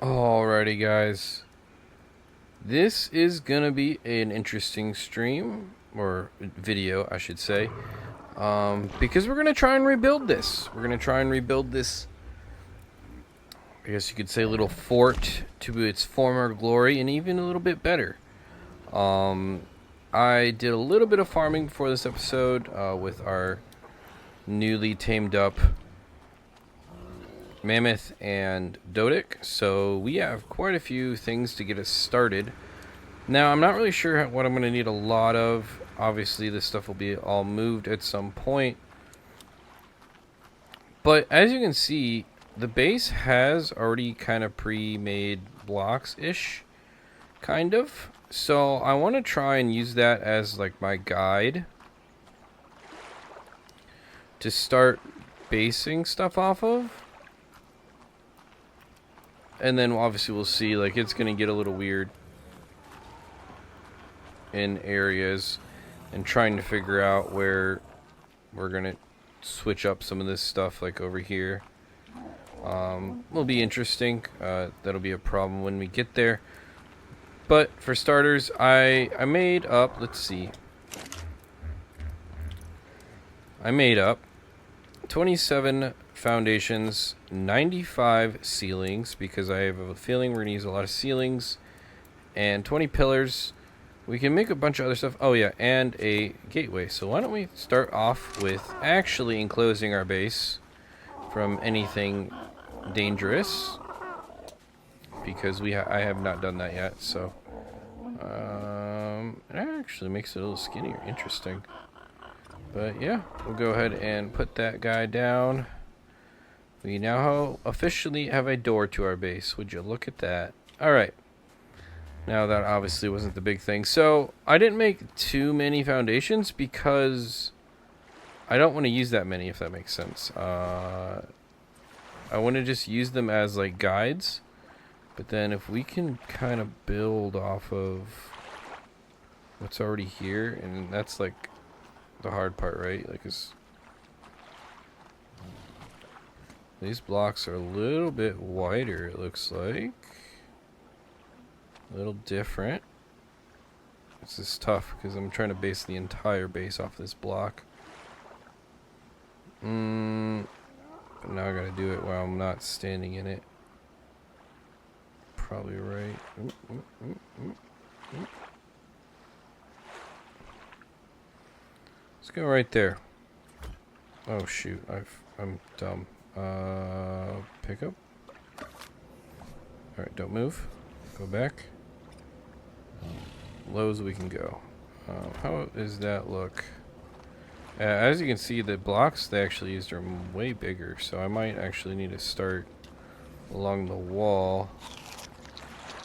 Alrighty, guys. This is gonna be an interesting stream, or video, I should say, because we're gonna try and rebuild this. We're gonna try and rebuild this, I guess you could say, little fort to its former glory, and even a little bit better. I did a little bit of farming before this episode with our newly tamed up mammoth and Dodic, so we have quite a few things to get us started. Now, I'm not really sure what I'm going to need a lot of. Obviously, this stuff will be all moved at some point. But as you can see, the base has already kind of pre-made blocks-ish, kind of. So I want to try and use that as like my guide to start basing stuff off of. And then obviously we'll see, like, it's going to get a little weird in areas, and trying to figure out where we're going to switch up some of this stuff, like over here. Will be interesting. That'll be a problem when we get there. But for starters, I made up, let's see. I made up 27 foundations, 95 ceilings, because I have a feeling we're going to use a lot of ceilings, and 20 pillars. We can make a bunch of other stuff. Oh yeah, and a gateway. So why don't we start off with actually enclosing our base from anything dangerous, because I have not done that yet. So it actually makes it a little skinnier. Interesting. But yeah, we'll go ahead and put that guy down. We now officially have a door to our base. Would you look at that? Alright. Now that obviously wasn't the big thing. So I didn't make too many foundations because I don't want to use that many, if that makes sense. I want to just use them as like guides. But then if we can kind of build off of what's already here, and that's like the hard part, right? Like, these blocks are a little bit wider, it looks like. A little different. This is tough because I'm trying to base the entire base off this block. But now I gotta do it while I'm not standing in it. Probably right. Let's go right there. Oh shoot, I'm dumb. Pick up. Alright, don't move. Go back. Low as we can go. How does that look? As you can see, the blocks they actually used are way bigger, so I might actually need to start along the wall.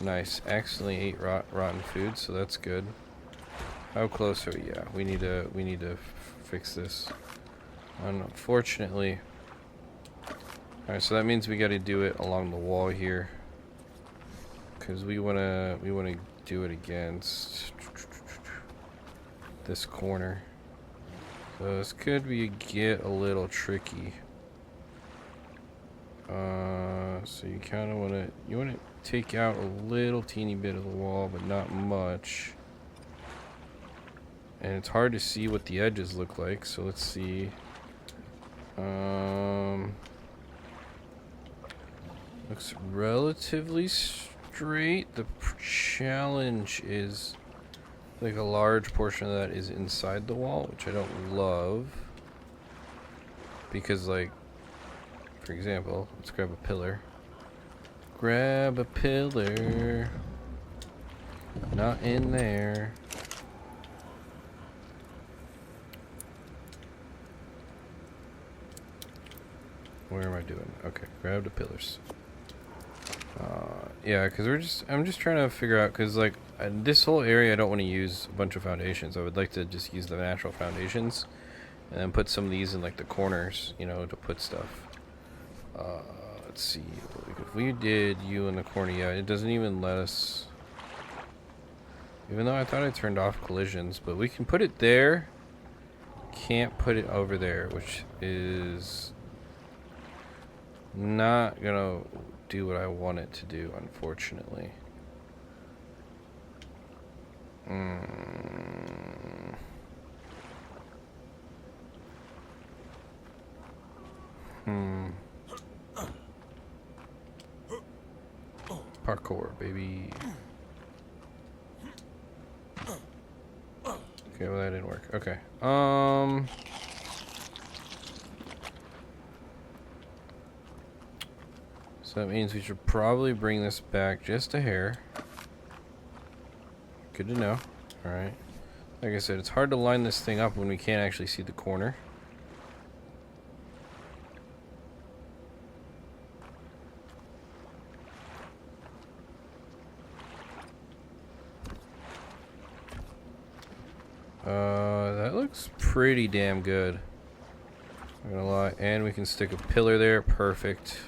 Nice. Accidentally ate rotten food, so that's good. How close are we? Yeah, we need to fix this. Unfortunately. Alright, so that means we gotta do it along the wall here, because we wanna do it against this corner. So this could get a little tricky. So you kind of wanna take out a little teeny bit of the wall, but not much. And it's hard to see what the edges look like. So let's see. Looks relatively straight. The challenge is like a large portion of that is inside the wall, which I don't love. Because, like, for example, let's grab a pillar. Grab a pillar. Not in there. Where am I doing? Okay, grab the pillars. Yeah, because I'm just trying to figure out, because like this whole area I don't want to use a bunch of foundations. I would like to just use the natural foundations and then put some of these in like the corners, you know, to put stuff. Let's see, like if we did you in the corner, yeah, it doesn't even let us, even though I thought I turned off collisions, but we can put it there. Can't put it over there, which is not gonna do what I want it to do, unfortunately. Parkour, baby. Okay, well that didn't work. Okay. So that means we should probably bring this back just a hair. Good to know. Alright. Like I said, it's hard to line this thing up when we can't actually see the corner. That looks pretty damn good. Not gonna lie. And we can stick a pillar there. Perfect.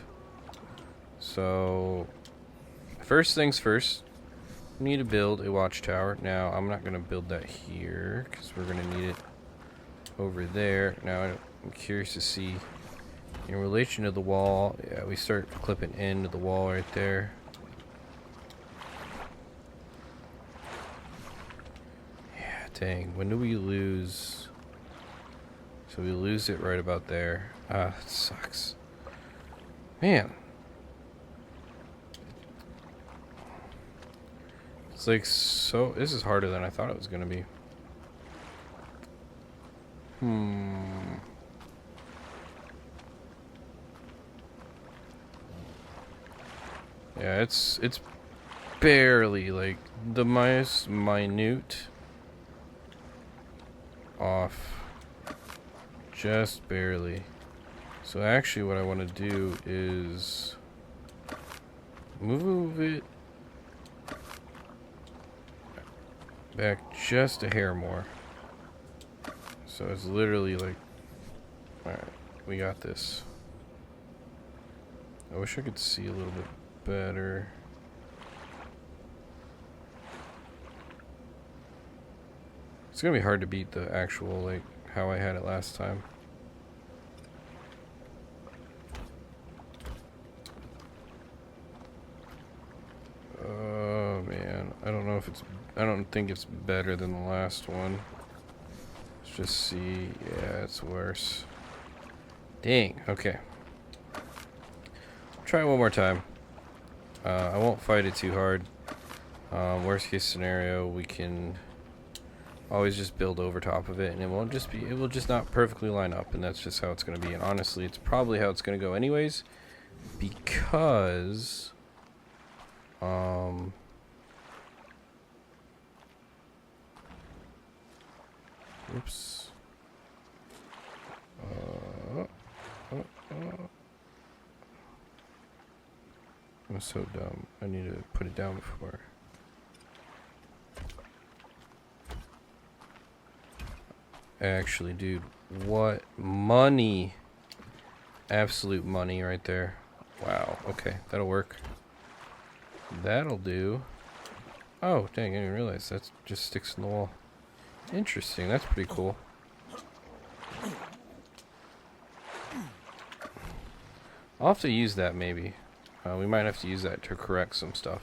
So, first things first, we need to build a watchtower. Now, I'm not gonna build that here because we're gonna need it over there. Now, I'm curious to see in relation to the wall. Yeah, we start clipping into the wall right there. Dang, when do we lose? So we lose it right about there. Ah, that sucks. Man. It's like so... This is harder than I thought it was going to be. Yeah, it's barely like the most minute off, just barely. So actually what I want to do is move it back just a hair more. So it's literally like, alright, we got this. I wish I could see a little bit better. It's gonna be hard to beat the actual, like, how I had it last time. Oh man, I don't know if it's, I don't think it's better than the last one. Let's just see. Yeah, it's worse. Dang, okay. Try one more time. I won't fight it too hard. Worst case scenario, we can always just build over top of it, and it won't just be, it will just not perfectly line up, and that's just how it's going to be. And honestly, it's probably how it's going to go anyways, because oops. I'm so dumb. I need to put it down before. Actually, dude, what money? Absolute money right there. Wow, okay, that'll work. That'll do. Oh, dang, I didn't realize that just sticks in the wall. Interesting, that's pretty cool. I'll have to use that maybe. We might have to use that to correct some stuff.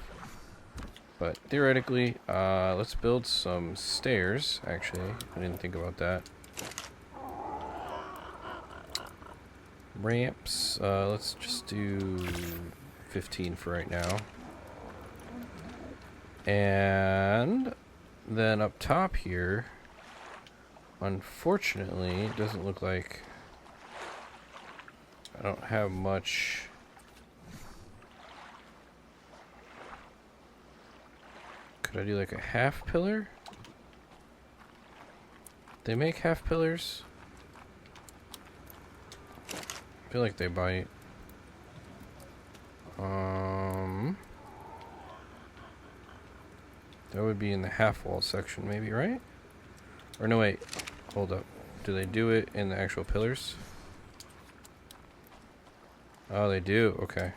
But theoretically, let's build some stairs, actually. I didn't think about that. Ramps, let's just do 15 for right now. And then up top here, unfortunately, it doesn't look like I don't have much. Could I do like a half pillar? They make half pillars? I feel like they bite. That would be in the half wall section maybe, right? Or no, wait. Hold up. Do they do it in the actual pillars? Oh, they do. Okay.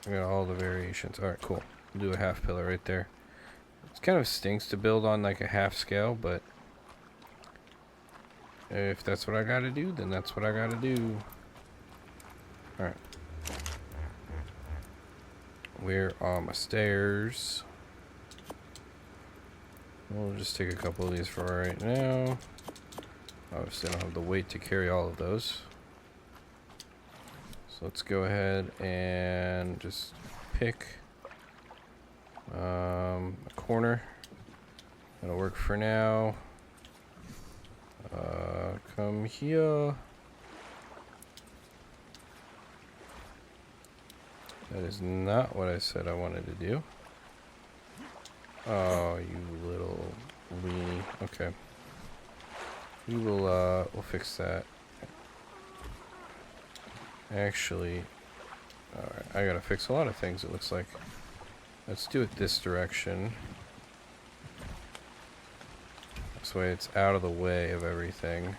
I got all the variations. Alright, cool. We'll do a half pillar right there. It kind of stinks to build on like a half scale, but if that's what I gotta do, then that's what I gotta do. Alright. Where are my stairs? We'll just take a couple of these for right now. Obviously, I don't have the weight to carry all of those. So let's go ahead and just pick a corner. That'll work for now. Come here. That is not what I said I wanted to do. Oh, you little weenie. Okay. We will, we'll fix that. Actually, alright, I gotta fix a lot of things, it looks like. Let's do it this direction. This way it's out of the way of everything.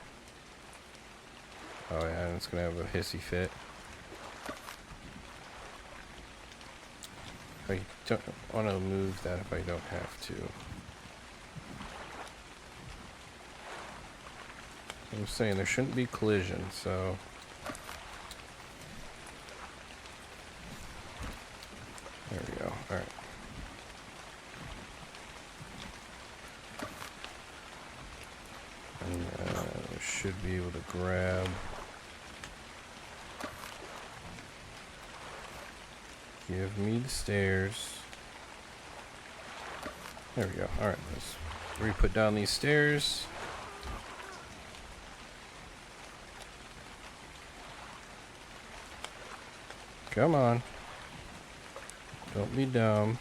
Oh yeah, and it's gonna have a hissy fit. I don't want to move that if I don't have to. I'm saying there shouldn't be collision, so... There we go, alright. And should be able to grab... Give me the stairs. There we go. Alright, let's re-put down these stairs. Come on. Don't be dumb.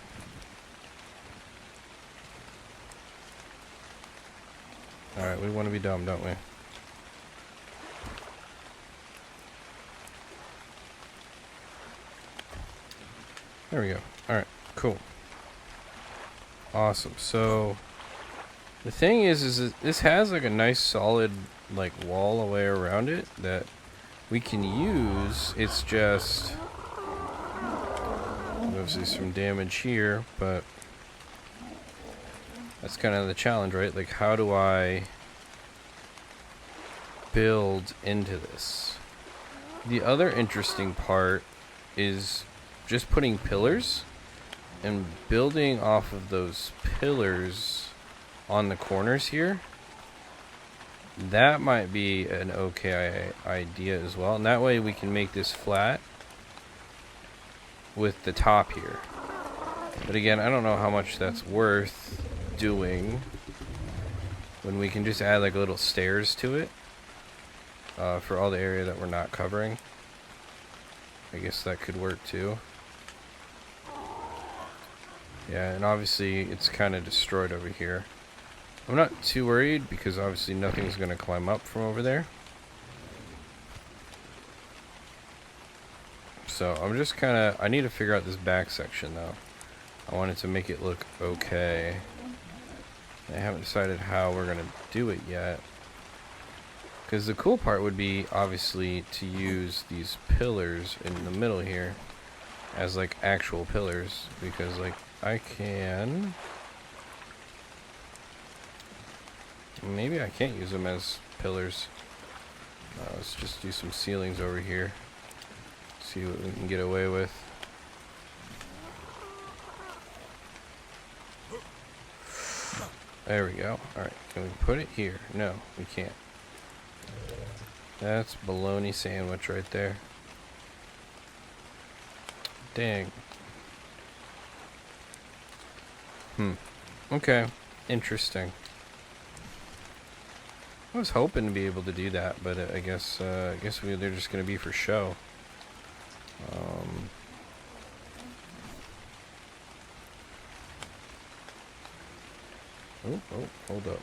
Alright, we want to be dumb, don't we? There we go. Alright, cool. Awesome. So, the thing is that this has like a nice solid like wall away around it that we can use. It's just... Obviously some damage here, but that's kind of the challenge, right? Like, how do I build into this? The other interesting part is just putting pillars and building off of those pillars on the corners here. That might be an okay idea as well, and that way we can make this flat with the top here. But again, I don't know how much that's worth doing when we can just add like little stairs to it for all the area that we're not covering. I guess that could work too. Yeah, and obviously it's kind of destroyed over here. I'm not too worried because obviously nothing's going to climb up from over there. So I'm just kind of, I need to figure out this back section though. I wanted to make it look okay. I haven't decided how we're going to do it yet. Because the cool part would be obviously to use these pillars in the middle here as like actual pillars, because like I can, maybe I can't use them as pillars. Let's just do some ceilings over here, see what we can get away with. There we go. Alright, can we put it here? No, we can't. That's bologna sandwich right there. Dang. Okay. Interesting. I was hoping to be able to do that, but I guess they're just gonna be for show. Oh, hold up.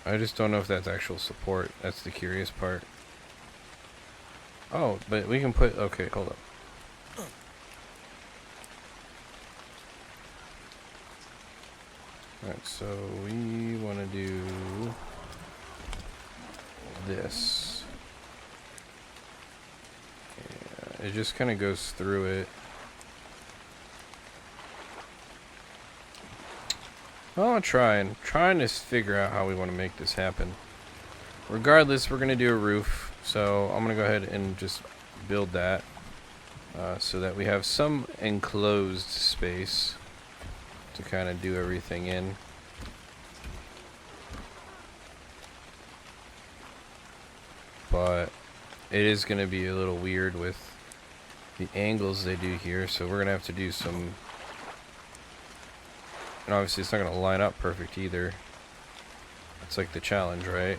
I just don't know if that's actual support. That's the curious part. Oh, but we can put... Okay, hold up. Alright, so we want to do this. Yeah, It just kind of goes through it. Well, I'm trying to figure out how we want to make this happen. Regardless, we're going to do a roof. So I'm going to go ahead and just build that. So that we have some enclosed space to kind of do everything in. But it is going to be a little weird with the angles they do here, so we're going to have to do some... And obviously it's not going to line up perfect either. It's like the challenge, right?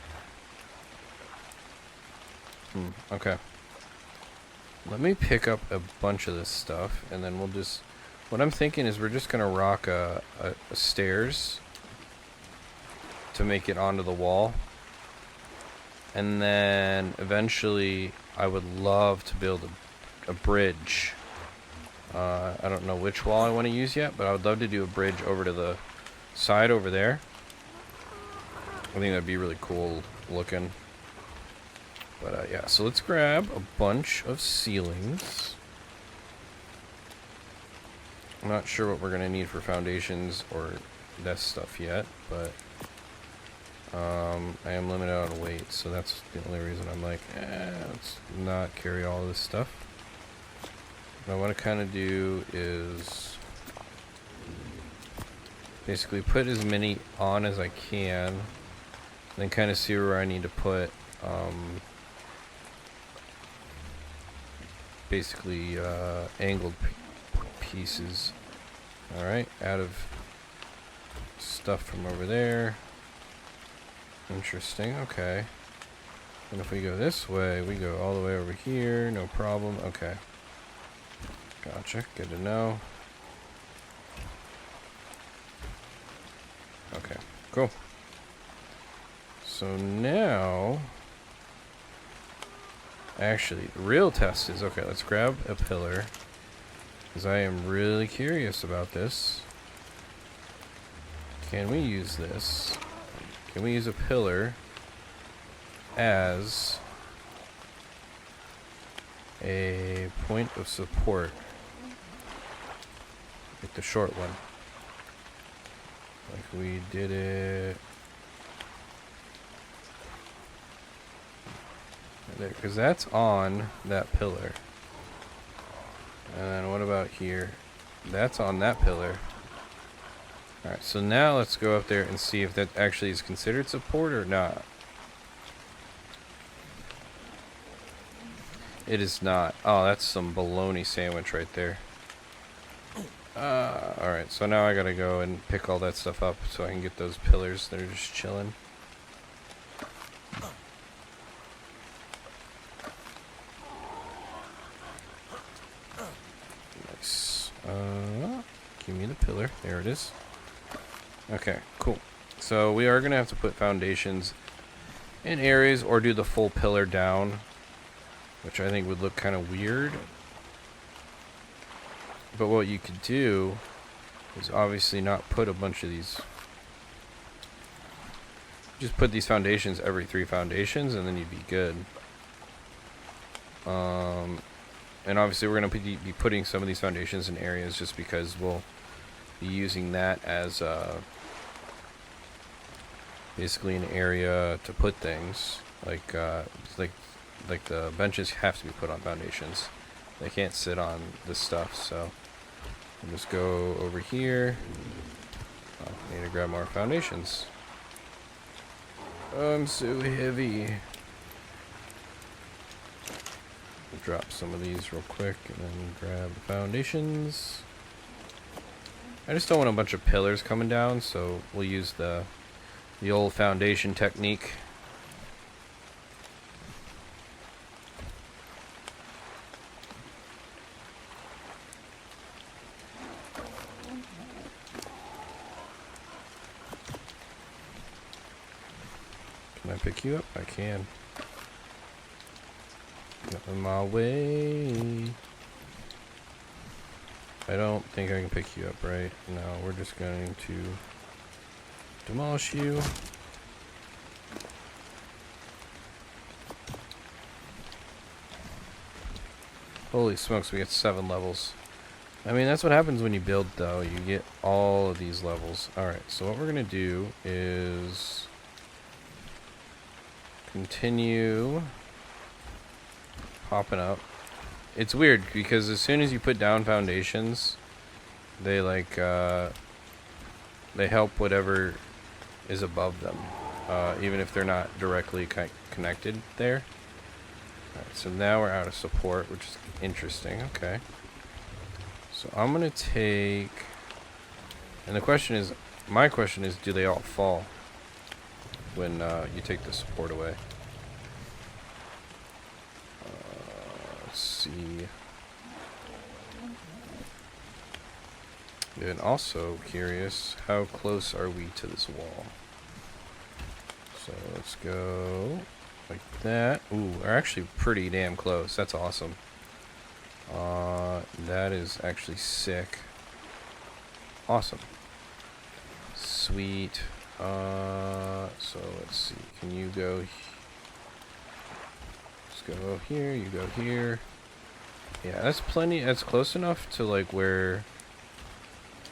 Okay. Let me pick up a bunch of this stuff, and then we'll just... What I'm thinking is we're just going to rock a stairs to make it onto the wall. And then eventually I would love to build a bridge. I don't know which wall I want to use yet, but I would love to do a bridge over to the side over there. I think that'd be really cool looking. But yeah, so let's grab a bunch of ceilings. I'm not sure what we're going to need for foundations or that stuff yet, but I am limited on weight, so that's the only reason I'm like, let's not carry all of this stuff. What I want to kind of do is basically put as many on as I can, and then kind of see where I need to put basically angled pieces. Alright, out of stuff from over there. Interesting, okay. And if we go this way, we go all the way over here, no problem. Okay. Gotcha, good to know. Okay, cool. So now... Actually, the real test is... Okay, let's grab a pillar. Because I am really curious about this. Can we use this? Can we use a pillar as a point of support? Like the short one. Like we did it there, because that's on that pillar. And then what about here? That's on that pillar. Alright, so now let's go up there and see if that actually is considered support or not. It is not. Oh, that's some bologna sandwich right there. Alright, so now I gotta go and pick all that stuff up so I can get those pillars that are just chilling. Nice. Give me the pillar. There it is. Okay, cool. So we are going to have to put foundations in areas or do the full pillar down, which I think would look kind of weird. But what you could do is obviously not put a bunch of these. Just put these foundations every 3 foundations and then you'd be good. And obviously we're going to be putting some of these foundations in areas just because we'll be using that as basically an area to put things. Like the benches have to be put on foundations. They can't sit on this stuff, so I'll just go over here. Oh, I need to grab more foundations. Oh, I'm so heavy. Drop some of these real quick and then grab the foundations. I just don't want a bunch of pillars coming down, so we'll use the old foundation technique. Can I pick you up? I can. Get in my way. I don't think I can pick you up, right? No, we're just going to demolish you. Holy smokes, we get 7 levels. I mean, that's what happens when you build, though. You get all of these levels. Alright, so what we're going to do is continue popping up. It's weird, because as soon as you put down foundations, they, like, they help whatever is above them, even if they're not directly connected there. Alright, so now we're out of support, which is interesting. Okay. So I'm going to take... And the question is... My question is, do they all fall when you take the support away? Let's see. And also curious, how close are we to this wall? So let's go like that. Ooh, we're actually pretty damn close. That's awesome. That is actually sick. Awesome. Sweet. So let's see. Can you go? Let's go here. You go here. Yeah, that's plenty. That's close enough to like where.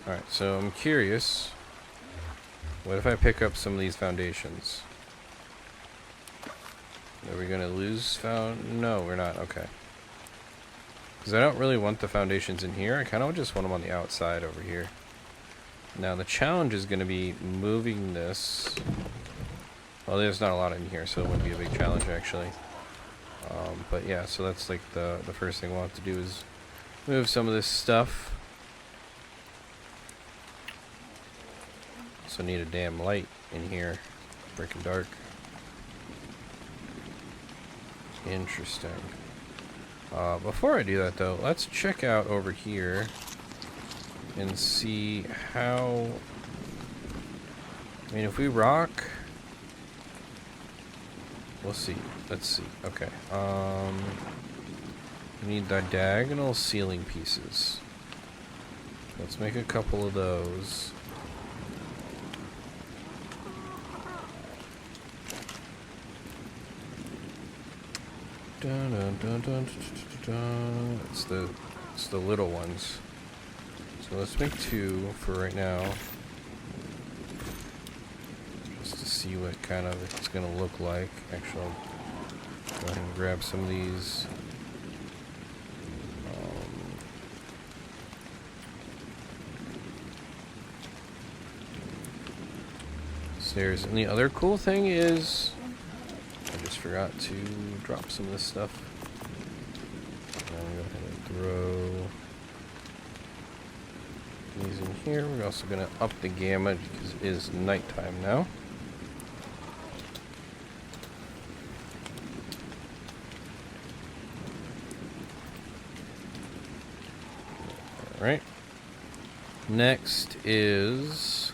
All right. So I'm curious. What if I pick up some of these foundations? Are we gonna lose No, we're not. Okay. Because I don't really want the foundations in here. I kind of just want them on the outside over here. Now the challenge is going to be moving this. Well, there's not a lot in here, so it wouldn't be a big challenge actually. But yeah, so that's like the first thing we'll have to do is move some of this stuff. So need a damn light in here. Freaking dark. Interesting. Before I do that though, let's check out over here and see how... I mean, if we rock... We'll see. Let's see. Okay. We need the diagonal ceiling pieces. Let's make a couple of those. Dun, dun, dun, dun, dun, dun. It's the little ones. So let's make 2 for right now. Just to see what kind of it's gonna look like. Actually, I'll go ahead and grab some of these. Stairs. And the other cool thing is I just forgot to drop some of this stuff. I'm gonna go ahead and throw these in here. We're also gonna up the gamma because it is nighttime now. Alright. Next is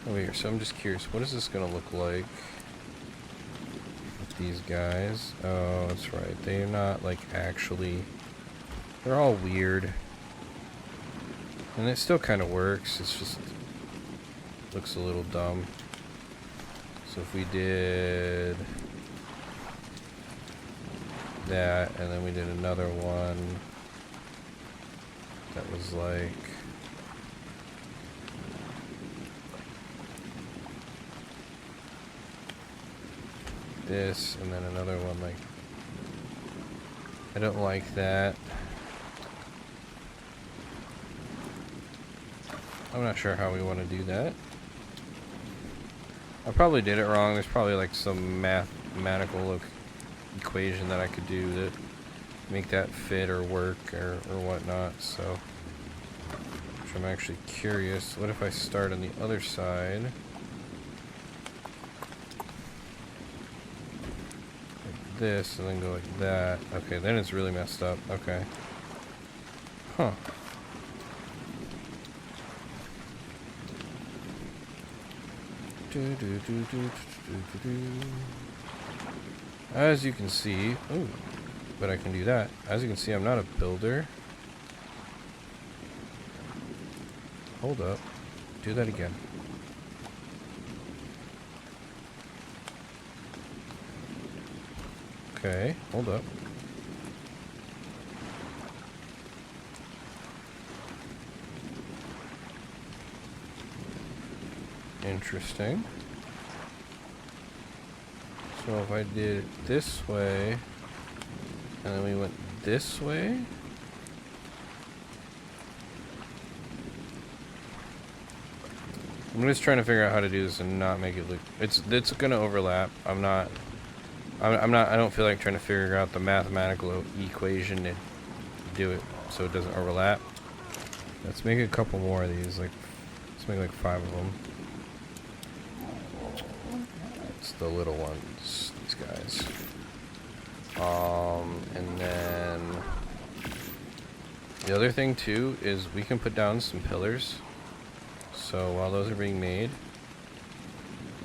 over here. So I'm just curious, what is this gonna look like? These guys. Oh, that's right. They're not like actually. They're all weird. And it still kind of works. It's just looks a little dumb. So if we did that, and then we did another one that was like this, and then another one like I don't like that. I'm not sure how we want to do that. I probably did it wrong. There's probably like some mathematical equation that I could do that make that fit or work or whatnot. So, which I'm actually curious. What if I start on the other side? Like this, and then go like that. Okay, then it's really messed up. Okay. Huh. As you can see, ooh, but I can do that. As you can see, I'm not a builder. Hold up. Do that again. Okay, hold up. Interesting. So if I did it this way, and then we went this way. I'm just trying to figure out how to do this and not make it look. It's gonna overlap. I don't feel like trying to figure out the mathematical equation to do it so it doesn't overlap. Let's make a couple more of these. Let's make like 5 of them. It's the little ones, these guys. And then the other thing too is we can put down some pillars. So while those are being made,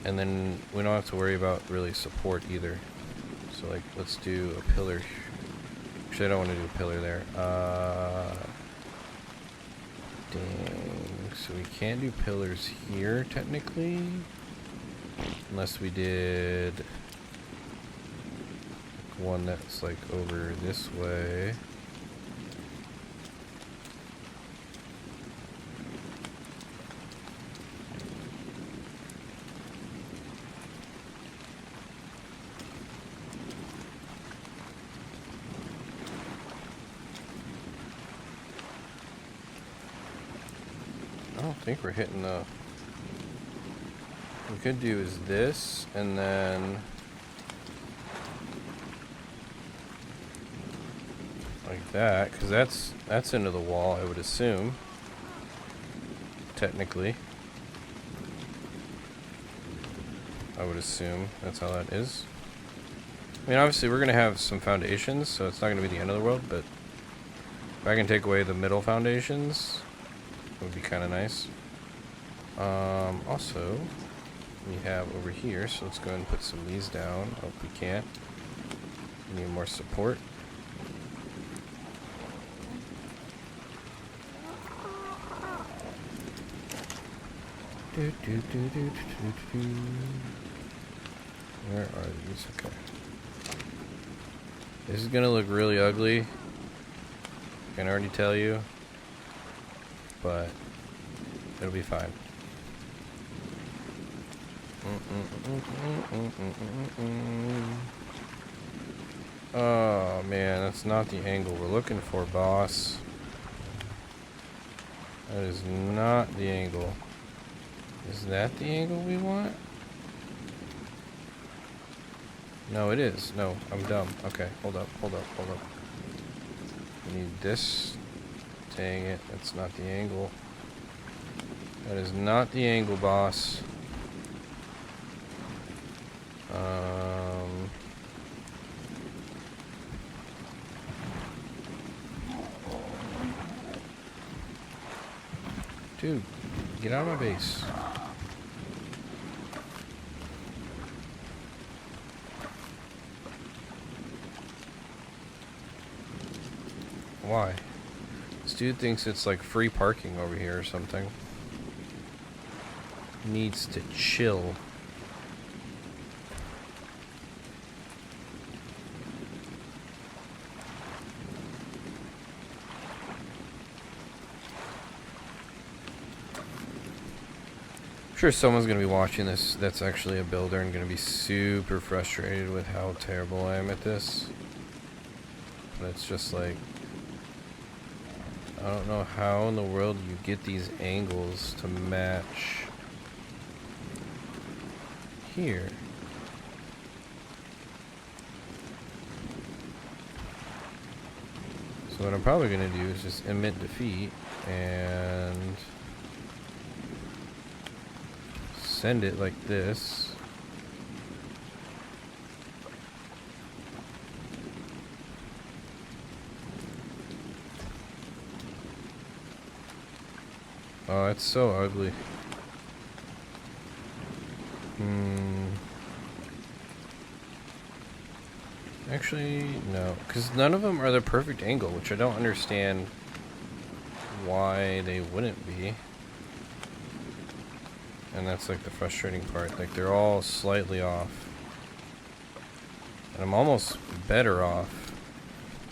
and then we don't have to worry about really support either. So like, let's do a pillar. Actually, I don't want to do a pillar there. Dang. So we can't do pillars here technically, unless we did one that's like over this way. I don't think we're hitting the... What we could do is this, and then... like that, because that's into the wall, I would assume. Technically. I would assume that's how that is. I mean, obviously we're going to have some foundations, so it's not going to be the end of the world, but if I can take away the middle foundations, it would be kind of nice. Also, we have over here, so let's go ahead and put some of these down. Oh, we can't. We need more support. Where are these? Okay. This is gonna look really ugly. I can already tell you. But it'll be fine. Oh man, that's not the angle we're looking for, boss. That is not the angle. Is that the angle we want? No, it is. No, I'm dumb. Okay, hold up. We need this. Dang it, that's not the angle. That is not the angle, boss. Dude, get out of my base. Why? This dude thinks it's like free parking over here or something. Needs to chill. I'm sure someone's gonna be watching this that's actually a builder and gonna be super frustrated with how terrible I am at this. But it's just like, I don't know how in the world you get these angles to match here. So what I'm probably going to do is just emit defeat and send it like this. Oh, it's so ugly. Actually, no. Because none of them are the perfect angle, which I don't understand why they wouldn't be. And that's like the frustrating part. Like, they're all slightly off. And I'm almost better off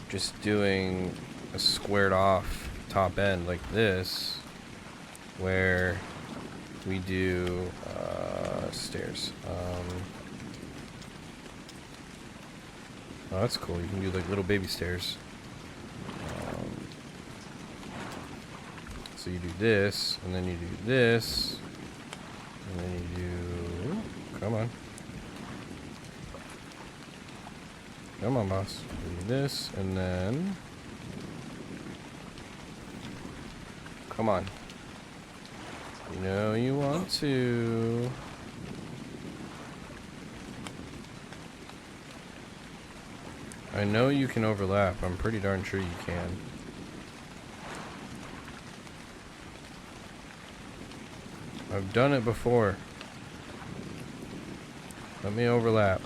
just doing a squared off top end like this, where we do stairs. Oh, that's cool. You can do like little baby stairs. So you do this, and then you do this, and then you do... Come on. Come on, boss. You do this, and then... Come on. You know you want to... I know you can overlap. I'm pretty darn sure you can. I've done it before. Let me overlap.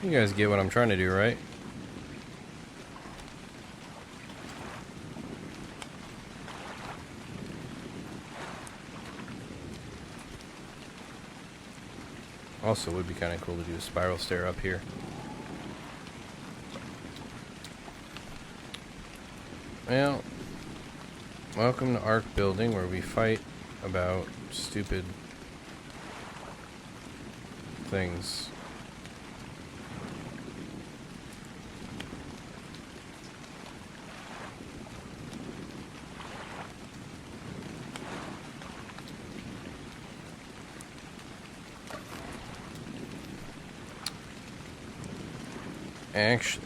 You guys get what I'm trying to do, right? Also, it would be kind of cool to do a spiral stair up here. Well, welcome to Ark Building, where we fight about stupid things. Actually,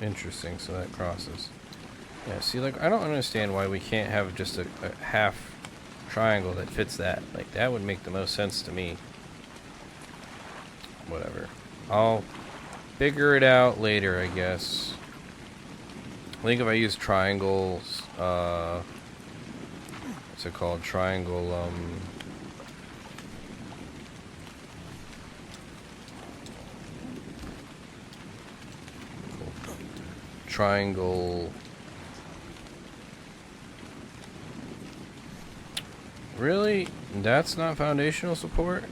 interesting, so that crosses. Yeah, see, like, I don't understand why we can't have just a half triangle that fits that. Like, that would make the most sense to me. Whatever. I'll figure it out later, I guess. I think if I use triangles, what's it called? Triangle, triangle. Really? That's not foundational support?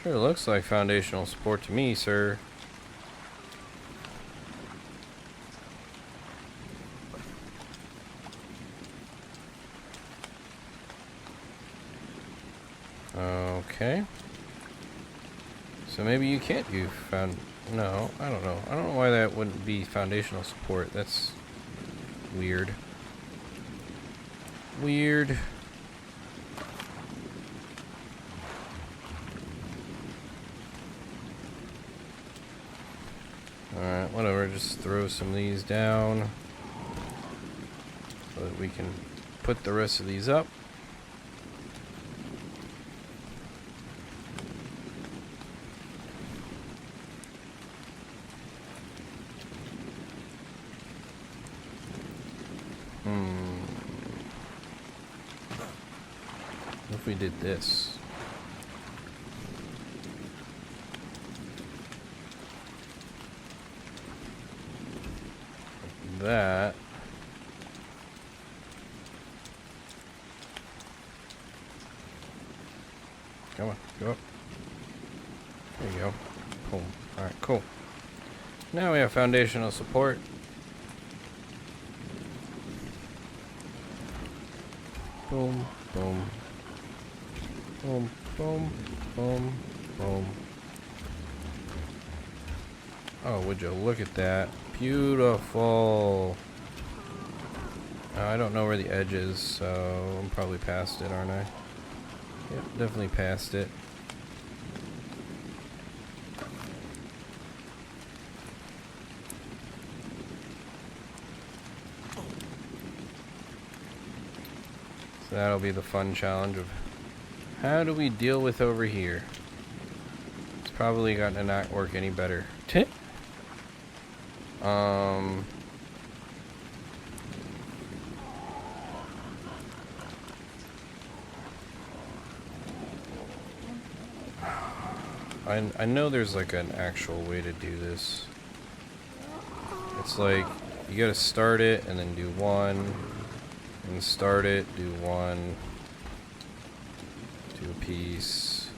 Sure looks like foundational support to me, sir. Okay. So maybe you can't do no, I don't know. I don't know why that wouldn't be foundational support. That's weird. Weird. Alright, whatever. Just throw some of these down so that we can put the rest of these up. What if we did this? Like that. Come on, go up. There you go. Boom. Alright, cool. Now we have foundational support. Boom, boom. Boom, boom, boom, boom. Oh, would you look at that? Beautiful. I don't know where the edge is, so I'm probably past it, aren't I? Yep, definitely past it. So that'll be the fun challenge of how do we deal with over here? It's probably got to not work any better. I know there's like an actual way to do this. it's like you gotta start it and then do one, and start it, do one, do a piece,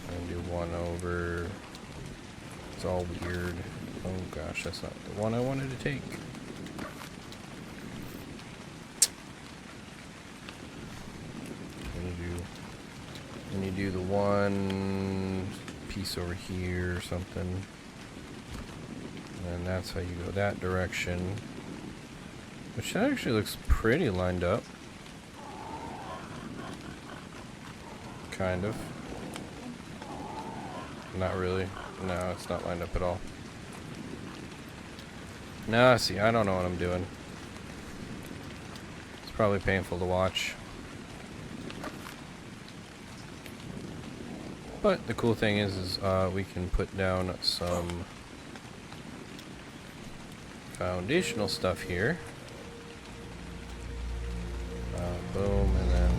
and do one over. It's all weird. Oh gosh, that's not the one I wanted to take. Then you do the one piece over here or something. And that's how you go that direction. Which actually looks pretty lined up. Kind of. Not really. No, it's not lined up at all. No, see, I don't know what I'm doing. It's probably painful to watch. But the cool thing is we can put down some foundational stuff here. Boom, and then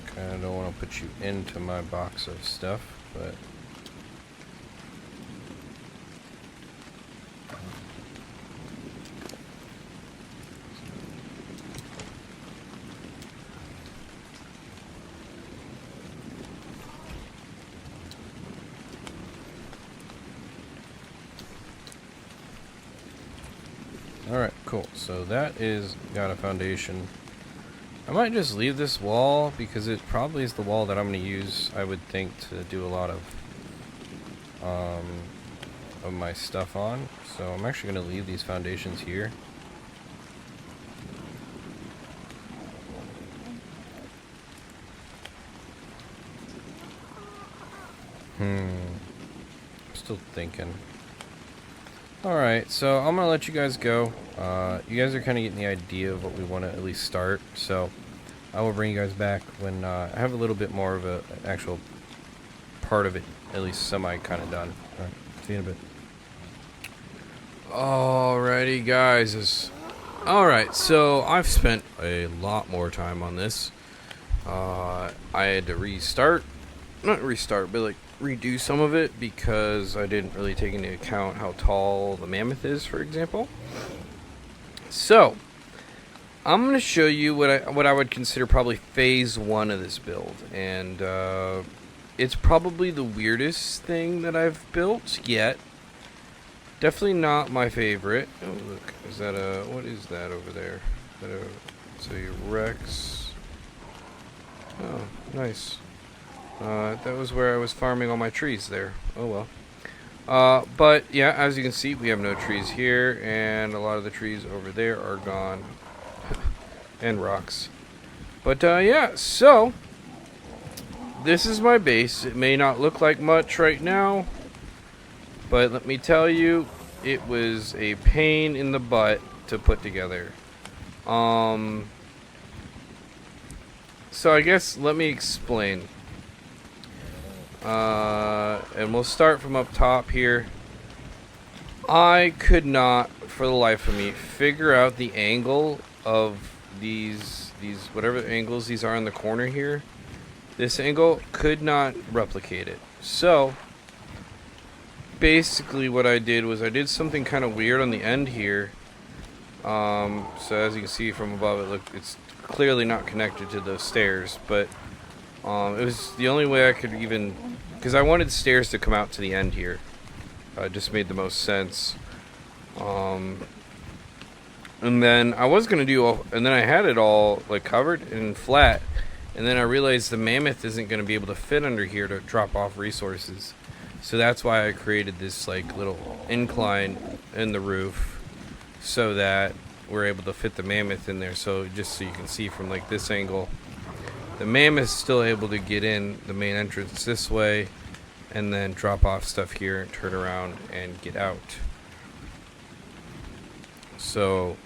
kind of don't want to put you into my box of stuff, but alright, cool. So that is got a foundation. I might just leave this wall because it probably is the wall that I'm going to use, I would think, to do a lot of my stuff on. So I'm actually going to leave these foundations here. I'm still thinking. Alright, so I'm going to let you guys go. You guys are kind of getting the idea of what we want to at least start. So I will bring you guys back when I have a little bit more of an actual part of it, at least semi kind of done. Alright, see you in a bit. Alrighty, guys. Alright, so I've spent a lot more time on this. I had to restart. Not restart, but like redo some of it because I didn't really take into account how tall the mammoth is, for example. So I'm going to show you what I would consider probably phase 1 of this build, and it's probably the weirdest thing that I've built yet. Definitely not my favorite. Oh look, is that a, what is that over there? Is that a, it's a Rex. Oh, nice. That was where I was farming all my trees there. Oh well. But yeah, as you can see, we have no trees here, and a lot of the trees over there are gone. And rocks. But yeah, so this is my base. It may not look like much right now, but let me tell you, it was a pain in the butt to put together. So I guess let me explain. And we'll start from up top here. I could not, for the life of me, figure out the angle of these whatever angles these are in the corner here. This angle could not replicate it. So basically what I did was I did something kind of weird on the end here. So as you can see from above, it's clearly not connected to the stairs, but it was the only way I could even, because I wanted stairs to come out to the end here. It just made the most sense. And then I was gonna do, and then I had it all like covered and flat, and then I realized the mammoth isn't gonna be able to fit under here to drop off resources. So that's why I created this like little incline in the roof, so that we're able to fit the mammoth in there. So just so you can see from like this angle, the mammoth is still able to get in the main entrance this way, and then drop off stuff here and turn around and get out. So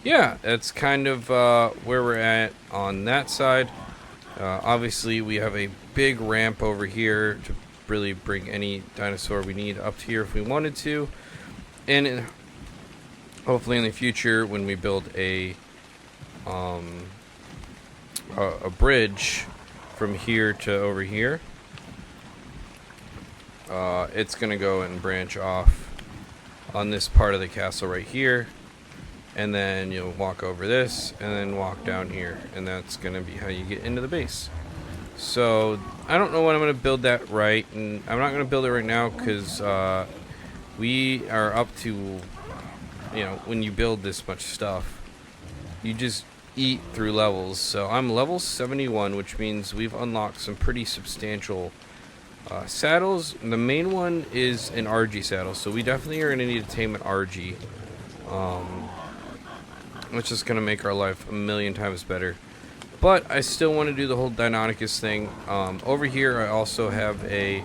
yeah, that's kind of where we're at on that side. Obviously we have a big ramp over here to really bring any dinosaur we need up here if we wanted to, and hopefully in the future when we build a bridge from here to over here. It's gonna go and branch off on this part of the castle right here, and then you'll walk over this and then walk down here, and that's gonna be how you get into the base. So I don't know when I'm gonna build that right, and I'm not gonna build it right now because we are up to, you know, when you build this much stuff, you just eat through levels. So I'm level 71, which means we've unlocked some pretty substantial saddles. The main one is an RG saddle, so we definitely are going to need to tame an RG, which is going to make our life a million times better. But I still want to do the whole Deinonychus thing. Over here I also have a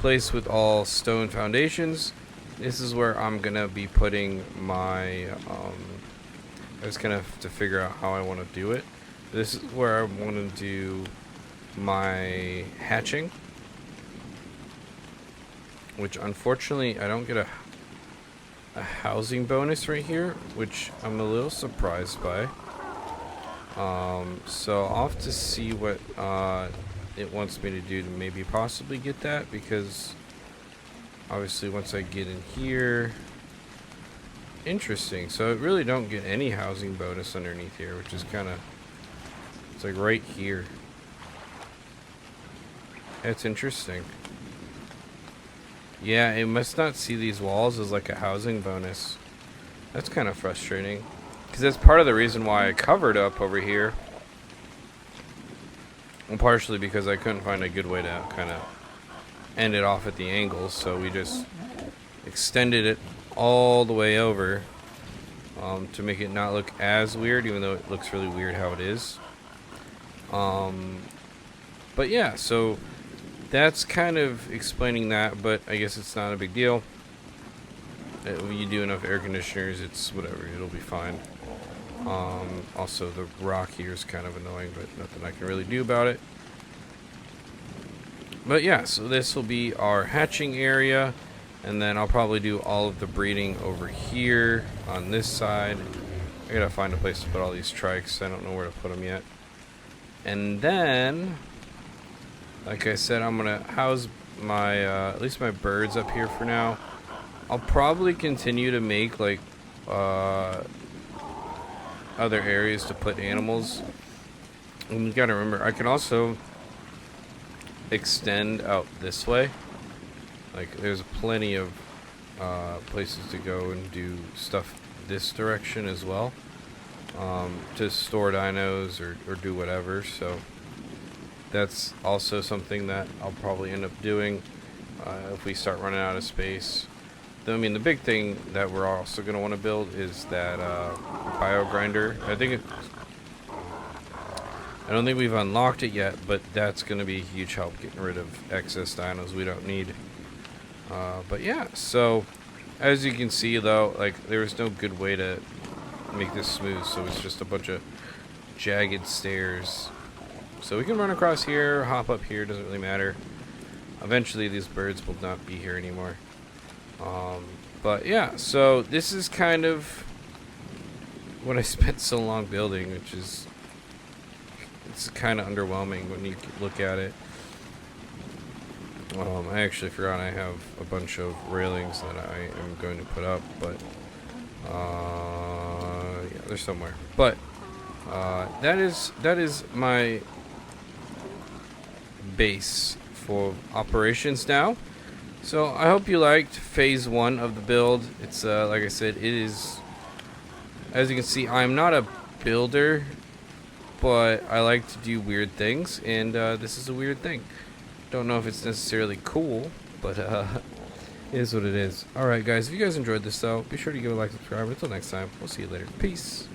place with all stone foundations. This is where I'm going to be putting my I just kind of have to figure out how I want to do it. This is where I want to do my hatching, which unfortunately I don't get a housing bonus right here, which I'm a little surprised by. So I'll have to see what it wants me to do to maybe possibly get that, because obviously once I get in here, interesting. So I really don't get any housing bonus underneath here, which is kind of, it's like right here. That's interesting. Yeah, it must not see these walls as like a housing bonus. That's kind of frustrating, because that's part of the reason why I covered up over here. And partially because I couldn't find a good way to kind of end it off at the angles, so we just extended it all the way over to make it not look as weird, even though it looks really weird how it is. But yeah, so that's kind of explaining that, but I guess it's not a big deal. When you do enough air conditioners, it's whatever, it'll be fine. Also, the rock here is kind of annoying, but nothing I can really do about it. But yeah, so this will be our hatching area, and then I'll probably do all of the breeding over here on this side. I gotta find a place to put all these trikes. I don't know where to put them yet. And then, like I said, I'm gonna house my at least my birds up here for now. I'll probably continue to make like other areas to put animals. And you gotta remember, I can also extend out this way. Like, there's plenty of places to go and do stuff this direction as well, to store dinos or do whatever. So that's also something that I'll probably end up doing if we start running out of space. I mean, the big thing that we're also going to want to build is that bio grinder. I don't think we've unlocked it yet, but that's going to be a huge help getting rid of excess dinos we don't need. But yeah, so as you can see though, like, there was no good way to make this smooth, so it's just a bunch of jagged stairs. So we can run across here, hop up here, doesn't really matter. Eventually these birds will not be here anymore. But yeah, so this is kind of what I spent so long building, which is, it's kind of underwhelming when you look at it. I actually forgot I have a bunch of railings that I am going to put up, but yeah, they're somewhere. But that is my base for operations now. So I hope you liked phase 1 of the build. It's like I said, it is, as you can see, I'm not a builder, but I like to do weird things, and this is a weird thing. Don't know if it's necessarily cool, but it is what it is. Alright guys, if you guys enjoyed this though, be sure to give a like, subscribe. Until next time, we'll see you later. Peace.